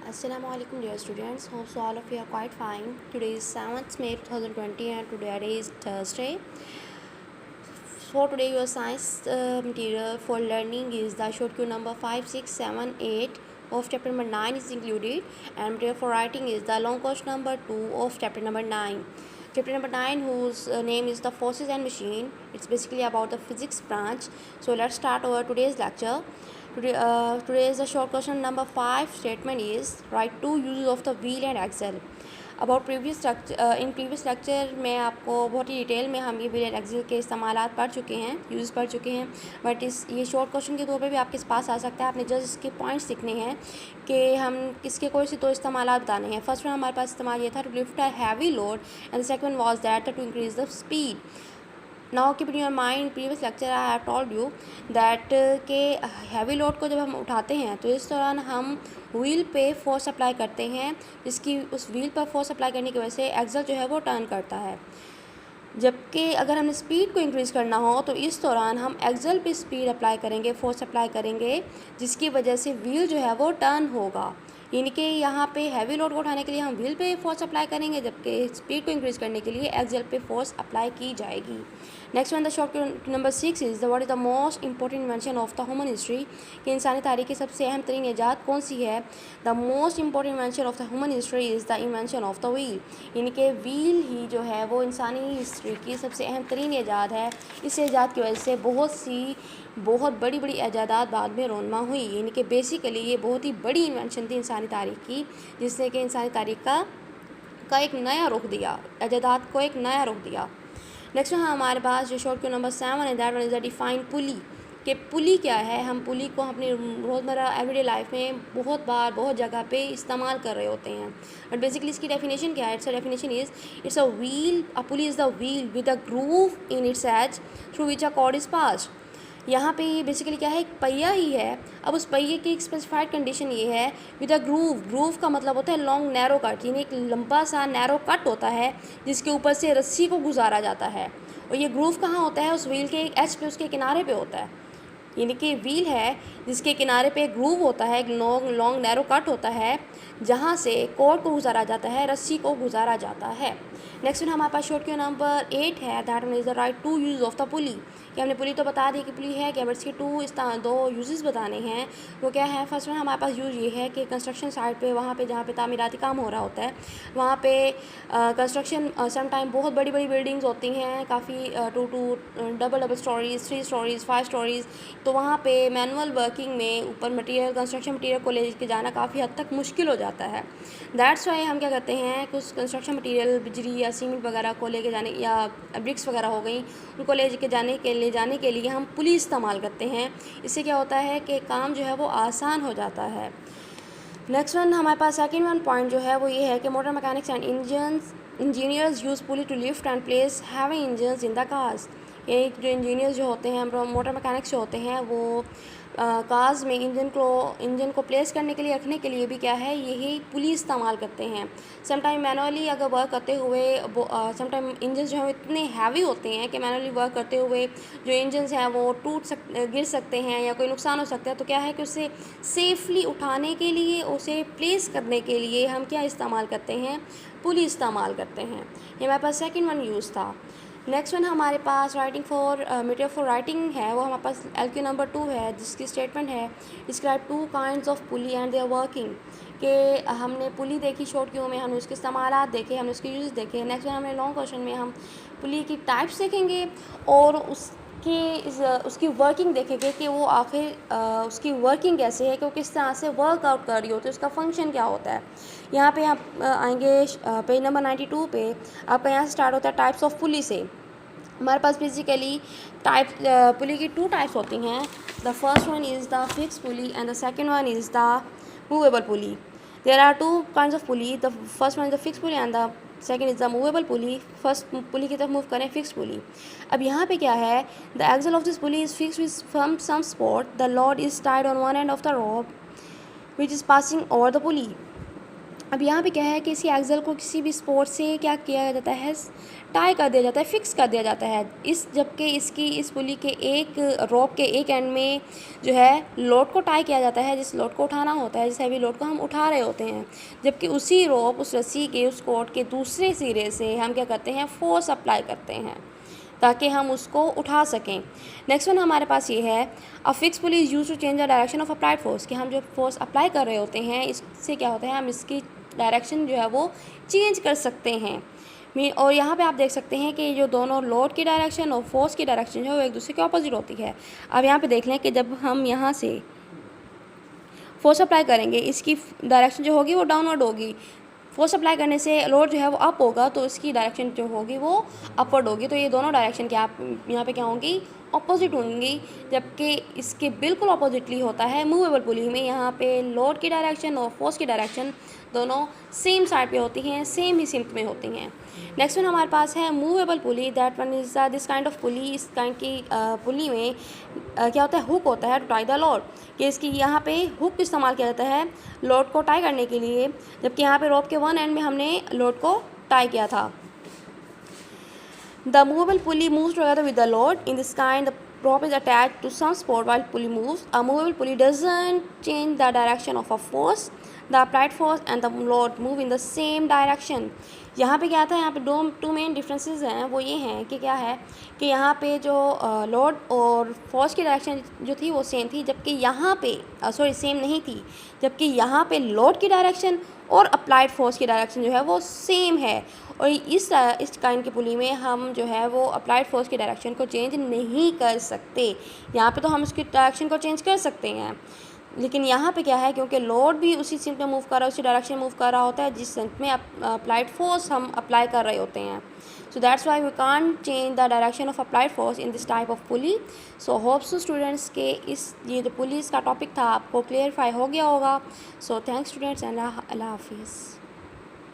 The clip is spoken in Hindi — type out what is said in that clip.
Assalamualaikum dear students, hope so all of you are quite fine. Today is 7th May 2020 and today is Thursday. For today your science material for learning is the short Q number 5, 6, 7, 8 of chapter number 9 is included, and material for writing is the long question number 2 of chapter number 9. Chapter number 9 whose name is the forces and machine. It's basically about the physics branch. So let's start our today's lecture. Today's the short question number 5 statement is write two uses of the wheel and axle. About previous lecture में आपको बहुत ही डिटेल में हम ये व्हील एंड एक्सल के इस्तेमालात पढ़ चुके हैं, यूज़ पढ़ चुके हैं, बट ये शॉर्ट क्वेश्चन के तौर पे भी आपके पास आ सकता है. आपने जस्ट इसके पॉइंट्स लिखने हैं कि हम किसके कोई से दो इस्तेमालात बताने हैं. फर्स्ट में हमारे पास इस्तेमाल ये था to lift a heavy load and the second was that to increase the speed. Now keep in your mind previous lecture I have told you that के हैवी लोड को जब हम उठाते हैं तो इस दौरान हम व्हील पे फोर्स अप्लाई करते हैं, जिसकी उस व्हील पर फोर्स अप्लाई करने की वजह से एक्सल जो है वो टर्न करता है. जबकि अगर हमने स्पीड को इंक्रीज़ करना हो तो इस दौरान हम एक्सल पे स्पीड अप्लाई करेंगे, फोर्स अप्लाई करेंगे, जिसकी वजह से व्हील जो है वो टर्न होगा. यानी कि यहाँ पे हैवी लोड को उठाने के लिए हम व्हील पे फोर्स अप्लाई करेंगे, जबकि स्पीड को इंक्रीज़ करने के लिए एक्सल पे फोर्स अप्लाई की जाएगी. Next one the short number 6 is the what is the most important invention of the human history. कि इंसानी तारीख की सबसे अहम तरीन ईजाद कौन सी है. The most important invention of the human history is the invention of the wheel. यानी कि व्हील ही जो है वो इंसानी हिस्ट्री की सबसे अहम तरीन ईजाद है. इस ईजाद की वजह से बहुत बड़ी बड़ी ईजादात बाद में रोनमा हुई. यानी कि बेसिकली ये बहुत ही बड़ी इन्वेंशन थी इंसानी तारीख की, जिसने कि इंसानी तारीख का एक नया रुख दिया, ईजादात को एक नया रुख दिया. नेक्स्ट में हमारे पास जो शॉर्ट क्यू नंबर 7 है that one is the define pulley. कि पुली क्या है. हम पुली को अपनी रोज़मर्रा एवरीडे लाइफ में बहुत जगह पे इस्तेमाल कर रहे होते हैं, बट बेसिकली इसकी डेफिनेशन क्या है. It's a definition is it's a wheel. A pulley is the wheel with a groove in its edge through which a cord is passed. यहाँ पे ये बेसिकली क्या है, एक पहिया ही है. अब उस पहिए की एक स्पेसिफाइड कंडीशन ये है विद अ ग्रूव का मतलब होता है लॉन्ग नैरो कट. यानी एक लंबा सा नैरो कट होता है जिसके ऊपर से रस्सी को गुजारा जाता है. और ये ग्रूव कहाँ होता है, उस व्हील के एज पे, उसके किनारे पे होता है. यानी कि व्हील है जिसके किनारे पे ग्रूव होता है, एक लॉन्ग नैरो कट होता है जहाँ से कॉर्ड को गुजारा जाता है, रस्सी को गुजारा जाता है. नेक्स्ट में हमारे पास शॉर्ट क्यू नंबर 8 है that one is the right to use of the pulley. कि हमने पुली तो बता दी कि पुली है क्या, बट इसके दो यूज़ बताने हैं. वो क्या है. फर्स्ट में हमारे पास यूज़ ये है कि कंस्ट्रक्शन साइट पे, वहाँ पे जहाँ पे तामीराती काम हो रहा होता है, वहाँ पे कंस्ट्रक्शन सम टाइम बहुत बड़ी बड़ी बिल्डिंग्स होती हैं, काफ़ी two double storeys, 3 storeys, 5 storeys. तो वहाँ पे मैनुअल वर्किंग में ऊपर कंस्ट्रक्शन मटीरियल को ले के जाना काफ़ी हद तक मुश्किल हो जाता है. दैट्स वाई हम क्या करते हैं, कुछ कंस्ट्रक्शन मटीरियल बिजली या सीमेंट वगैरह को लेके जाने, या ब्रिक्स वगैरह हो गई, उनको ले जाने के लिए हम पुली इस्तेमाल करते हैं. इससे क्या होता है कि काम जो है वो आसान हो जाता है. नेक्स्ट वन हमारे पास सेकंड वन पॉइंट जो है वो ये है कि motor mechanics and engineers use pulley to lift and place heavy engines in the cars. ये जो इंजीनियर्स जो होते हैं, मोटर मैकेनिक्स जो होते हैं, वो कार्स में इंजन को प्लेस करने के लिए, रखने के लिए भी क्या है, यही पुली इस्तेमाल करते हैं. समटाइम मैनुअली अगर वर्क करते हुए समटाइम इंजन जो है इतने हैवी होते हैं कि मैनुअली वर्क करते हुए जो इंजन्स हैं वो गिर सकते हैं या कोई नुकसान हो सकता है. तो क्या है कि उसे सेफली उठाने के लिए, उसे प्लेस करने के लिए हम क्या इस्तेमाल करते हैं, पुली इस्तेमाल करते हैं. ये हमारे पास सेकेंड वन यूज़ था. नेक्स्ट वन हमारे पास writing for material for writing है, वो हमारे पास LQ नंबर 2 है, जिसकी स्टेटमेंट है describe 2 kinds of pulley and their working. कि हमने पुली देखी शॉर्ट क्यू में, हमने उसके इस्तेमालात देखे, हमने उसके यूज़ देखे. नेक्स्ट वन हमने लॉन्ग क्वेश्चन में हम पुली की टाइप्स देखेंगे और उसकी वर्किंग देखेंगे कि वो आखिर उसकी वर्किंग कैसे है, कि वो किस तरह से वर्कआउट कर रही होती है, उसका फंक्शन क्या होता है. यहाँ पे आप आएंगे पेज नंबर 92 पे. आपका यहाँ से स्टार्ट होता है टाइप्स ऑफ पुली से. हमारे पास बेसिकली पुली की 2 टाइप्स होती हैं. The first one is the fix pulley and the second one is the movable pulley. There are 2 kinds of pulley. The first one is the fix pulley and the second is the movable pulley. First pulley की तरफ मूव करें, फिक्स पुली. अब यहाँ पे क्या है, the axle of this pulley is fix with from some spot. The load is tied on one end of the rod which is passing over the pulley. अब यहाँ पे क्या है कि इसी एक्सल को किसी भी सपोर्ट से क्या किया जाता है, टाई कर दिया जाता है, फिक्स कर दिया जाता है। जबकि इस पुली के एक रोप के एक एंड में जो है लोड को टाई किया जाता है, जिस लोड को उठाना होता है, जिस हैवी लोड को हम उठा रहे होते हैं। जबकि उसी रोप, उस रस्सी के, उस कोट के दूसरे सिरे से हम क्या करते हैं, फोर्स अप्लाई करते हैं ताकि हम उसको उठा सकें। नेक्स्ट वन हमारे पास ये है, a fix pulley is use to change the direction of applied force, कि हम जो फोर्स अप्लाई कर रहे होते हैं इससे क्या होता है, हम इसकी डायरेक्शन जो है वो चेंज कर सकते हैं। और यहाँ पे आप देख सकते हैं कि जो दोनों लोड की डायरेक्शन और फोर्स की डायरेक्शन जो है वो एक दूसरे के ऑपोजिट होती है। अब यहाँ पे देख लें कि जब हम यहाँ से फोर्स अप्लाई करेंगे, इसकी डायरेक्शन जो होगी वो डाउनवर्ड होगी। फोर्स अप्लाई करने से लोड जो है वो अप होगा, तो इसकी डायरेक्शन जो होगी वो अपवर्ड होगी। तो ये दोनों डायरेक्शन क्या आप यहाँ पे क्या होंगी, ऑपोजिट होंगी। जबकि इसके बिल्कुल ऑपोजिटली होता है मूवेबल पुली में, यहाँ पे लोड की डायरेक्शन और फोर्स की डायरेक्शन दोनों सेम साइड पे होती हैं, सेम ही सिम्प में होती हैं। नेक्स्ट वन हमारे पास है movable pulley, that one is this kind of pulley. इस काइंड की पुली में क्या होता है, हुक होता है टू टाई द लोड, कि इसकी यहाँ पे हुक इस्तेमाल किया जाता है लोड को टाई करने के लिए। जबकि यहाँ पे रोप के वन एंड में हमने लोड को टाई किया था। The movable pulley moves together with the load. In this kind, the rope is attached to some support while pulley moves. A movable pulley doesn't change the direction of a force. The applied force and the load move in the same direction. यहाँ पे क्या था, यहाँ पे टू मेन डिफरेंसेस हैं, वो ये हैं कि क्या है कि यहाँ पे जो लोड और फोर्स की डायरेक्शन जो थी वो सेम थी, जबकि यहाँ पे सेम नहीं थी। जबकि यहाँ पे लोड की डायरेक्शन और अप्लाइड फोर्स की डायरेक्शन जो है वो सेम है। और इस काइंड की पुली में हम जो है वो अप्लाइड फोर्स की डायरेक्शन को चेंज नहीं कर सकते। यहाँ पे तो हम उसकी डायरेक्शन को चेंज कर सकते हैं, लेकिन यहाँ पे क्या है, क्योंकि लोड भी उसी सिंक में मूव कर रहा है, उसी डायरेक्शन में मूव कर रहा होता है जिस सिंक में अप्लाइड फोर्स हम अप्लाई कर रहे होते हैं। So that's why we can't change the direction of applied force in this type of pulley. So hopes students के ये जो पुलिस का टॉपिक था आपको क्लियरफाई हो गया होगा। सो थैंक्स स्टूडेंट्स एंड अल्लाह हाफिज़।